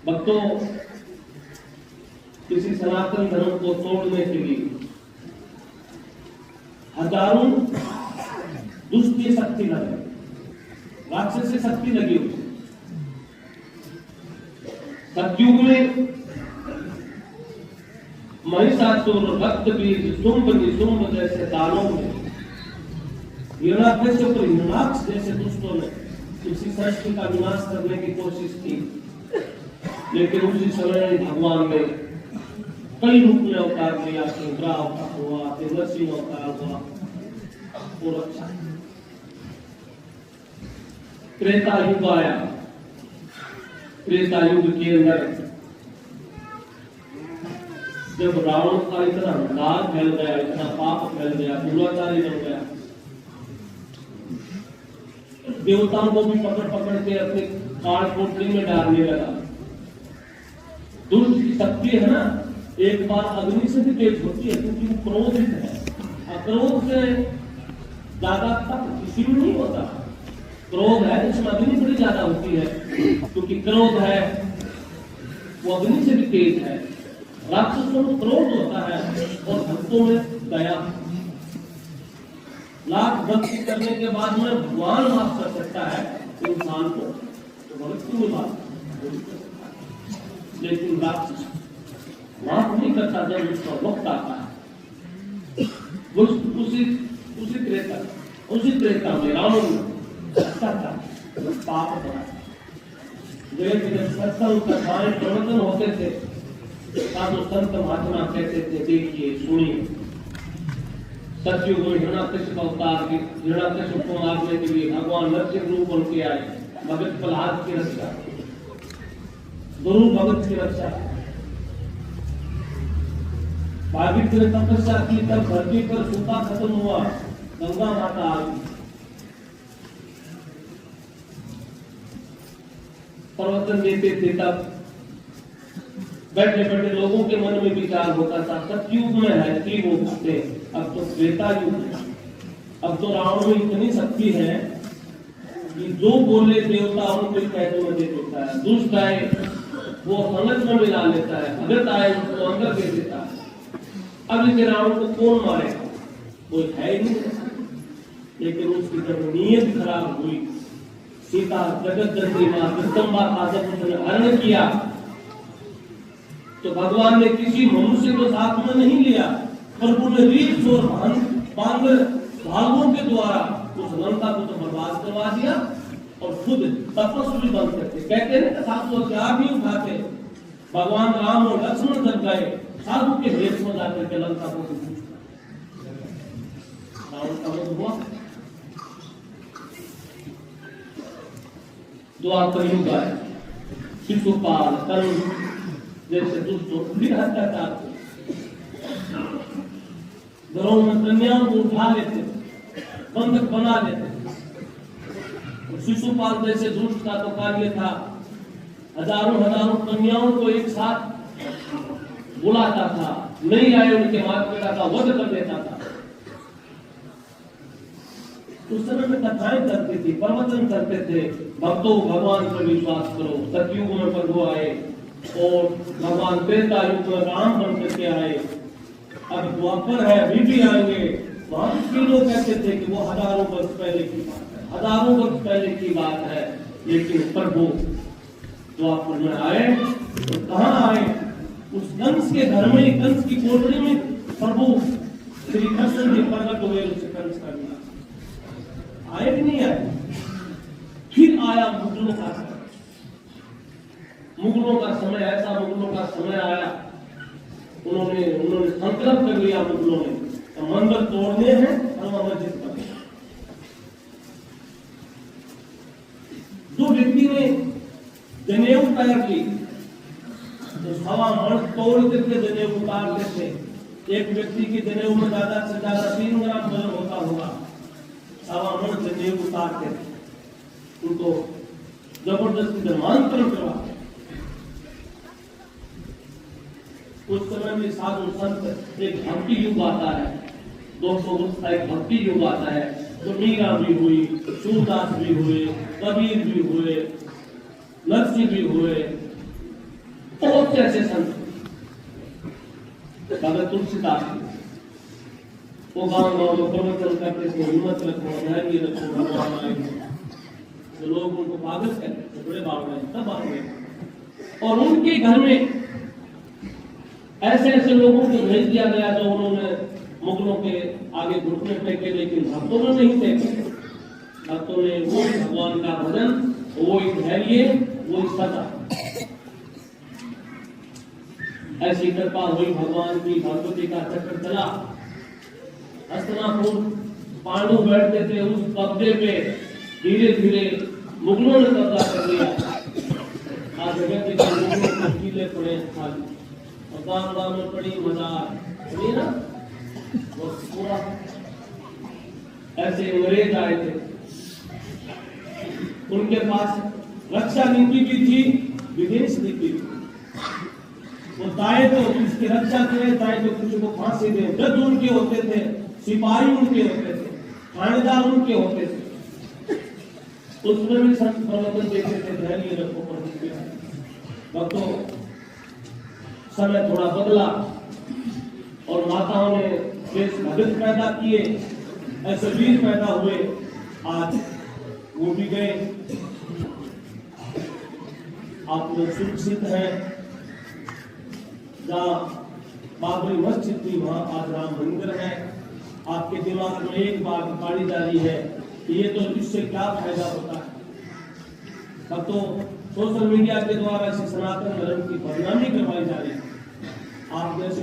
भक्तों, किसी सनातन धर्म को तोड़ने के लिए हजारों दुष्ट शक्ति लगे, राक्षसी शक्ति लगी हुई। सतयुग में महिषासुर, रक्तबीज, शुंभ निशुंभ जैसे दानों में, हिरण्याकश्यप और हिरण्याक्ष जैसे दुष्टों ने इसी सृष्टि का विनाश करने की कोशिश की, लेकिन उसी समय भगवान ने कई रूप में अवतार लिया। इंद्रा अवतार हुआ, नरसिंह अवतार हुआ और अच्छा त्रेता युग आया। त्रेता युग के अंदर जब रावण का इतना अहंकार फैल गया, इतना पाप फैल गया, दुराचारी बन गया, देवताओं को भी पकड़ पकड़ के अपने काल कोठरी में डालने लगा। दुष्ट की शक्ति है ना, एक बार अग्नि से भी तेज होती है, क्योंकि वो क्रोधित है। अक्रोध से ज्यादा तप किसी में नहीं होता। क्रोध है इसमें अग्नि बड़ी ज्यादा होती है, क्योंकि क्रोध है वो अग्नि से भी तेज है। राक्षसों में क्रोध होता है और भक्तों में दया। लाख भक्ति करने के बाद में भगवान माफ कर सकता है इंसान को, तो भक्ति में माफ, लेकिन राक्षस माफ नहीं करता जब उसका वक्त आता है। उसी त्रेता में रावण पाप बना। जब सत्संग कथाएं प्रवचन होते थे, साधु संत महात्मा कहते थे, देखिए सुनिए, सतयुग में हिरण्याकश्यप अवतार की, हिरण्याकश्यप को मारने के लिए भगवान नरसिंह रूप बन के आए। भगत प्रहलाद की रक्षा, गुरु भगत की रक्षा। भागीरथ ने तपस्या की, तब धरती पर सूखा खत्म हुआ, गंगा माता आई। प्रवचन देते थे, तब बैठे बैठे लोगों के मन में विचार होता था, सतयुग में है कि वो भक्ते, अब तो त्रेता युग है। अब तो रावण में इतनी शक्ति है कि जो बोले देवता उनको कैदों में दे देता है। दुष्ट आए वो संगत में मिला लेता है, भगत आए उसको अंदर दे देता है। अब इसे रावण को कौन मारेगा, कोई है ही नहीं। लेकिन उसकी जब नीयत खराब हुई, सीता जगत जननी मां जगदम्बा का जब उसने हरण किया, तो भगवान ने किसी मनुष्य को साथ में नहीं लिया, प्रभु ने रीछ और बांध भागों के द्वारा उस लंका को तो बर्बाद करवा दिया और खुद तपस्वी बन सकते। कहते हैं साधु क्या भी उठाते, भगवान राम और लक्ष्मण जब गए साधु के भेष में जाकर के लंका को हुआ। द्वापर युग आए, शिशुपाल, कर्ण जैसे दुष्टों फिर हत्याचार, घरों में कन्याओं को उठा लेते, बंधक बना लेते। शिशुपाल जैसे दुष्ट का तो कार्य था, हजारों हजारों कन्याओं को एक साथ बुलाता था, नहीं आए उनके माता पिता का वध कर देता था। उस समय में कथाएं करते थे, प्रवचन करते थे, भक्तों भगवान पर विश्वास करो। सतयुग में प्रभु आए और भगवान त्रेता युग में राम बन करके आए। अब द्वापर है, अभी भी आएंगे। वहां के लोग कहते थे कि वो हजारों वर्ष पहले की बात है, हजारों वर्ष पहले की बात है। लेकिन प्रभु द्वापर में आए तो कहाँ आए, उस कंस के घर में, कंस की कोठरी में प्रभु श्री कृष्ण जी प्रकट हुए। उस कंस का आए कि नहीं आए? फिर आया मुगलों का समय। मुगलों का समय ऐसा, मुगलों का समय आया, उन्होंने संकल्प कर लिया मुगलों ने, तो मंदिर तोड़ने हैं और मस्जिद करने। जो व्यक्ति ने जनेऊ तैयार की, तो सवा मण तोड़ करके जनेऊ उतारते थे। एक व्यक्ति की जनेऊ में ज्यादा से ज्यादा 3 ग्राम वजन होता होगा, सवा मण जनेऊ उतारते थे। उनको जबरदस्ती धर्मांतरण करवाते। उस समय में साधु संत, एक भक्ति युग आता है, 200 वर्ष का एक भक्ति युग आता है। तो मीरा भी हुई, सूरदास भी हुए, कबीर भी हुए, नरसिंह भी हुए, बहुत से ऐसे संत बाबा तुलसीदास वो गांव गांव में प्रवचन करते थे, हिम्मत रखो, धैर्य रखो, भगवान आएंगे। तो लोग उनको पागल कहते थे, बड़े बाबा तब आ गए। और उनके घर में ऐसे ऐसे लोगों को भेज दिया गया जो उन्होंने मुगलों के आगे घुटने टेके, लेकिन भक्तों ने नहीं टेके। भक्तों ने वो भगवान का भजन, वो धैर्य, वो सदा, ऐसी कृपा हुई भगवान की, भगवती का चक्र चला। हस्तिनापुर पांडु बैठते थे उस कब्जे पे, धीरे धीरे मुगलों ने कब्जा कर लिया। आज जगह जगह मुगलों के किले पड़े खाली, और गांव गांव में पड़ी मजार ना, वो पूरा ऐसे अंग्रेज आए थे। उनके पास रक्षा नीति भी थी, विदेश नीति भी। वो चाहे तो इसकी रक्षा करें, चाहे तो किसी को फांसी दे। जज उनके होते थे, सिपाही उनके होते थे, थानेदार उनके होते थे। उसमें भी संत प्रवचन देते थे, धैर्य रखो, भक्तों। समय थोड़ा बदला और माताओं ने देश भगत पैदा किए, ऐसे वीर पैदा हुए। आज वो भी गए, आप लोग सुरक्षित हैं। जहाँ बाबरी मस्जिद थी वहां आज राम मंदिर है। आपके दिमाग में एक बात पाड़ी जा रही है कि ये तो इससे क्या फायदा होता है। अब तो सोशल मीडिया के द्वारा इस सनातन धर्म की बदनामी करवाई जा रही है। आप जैसे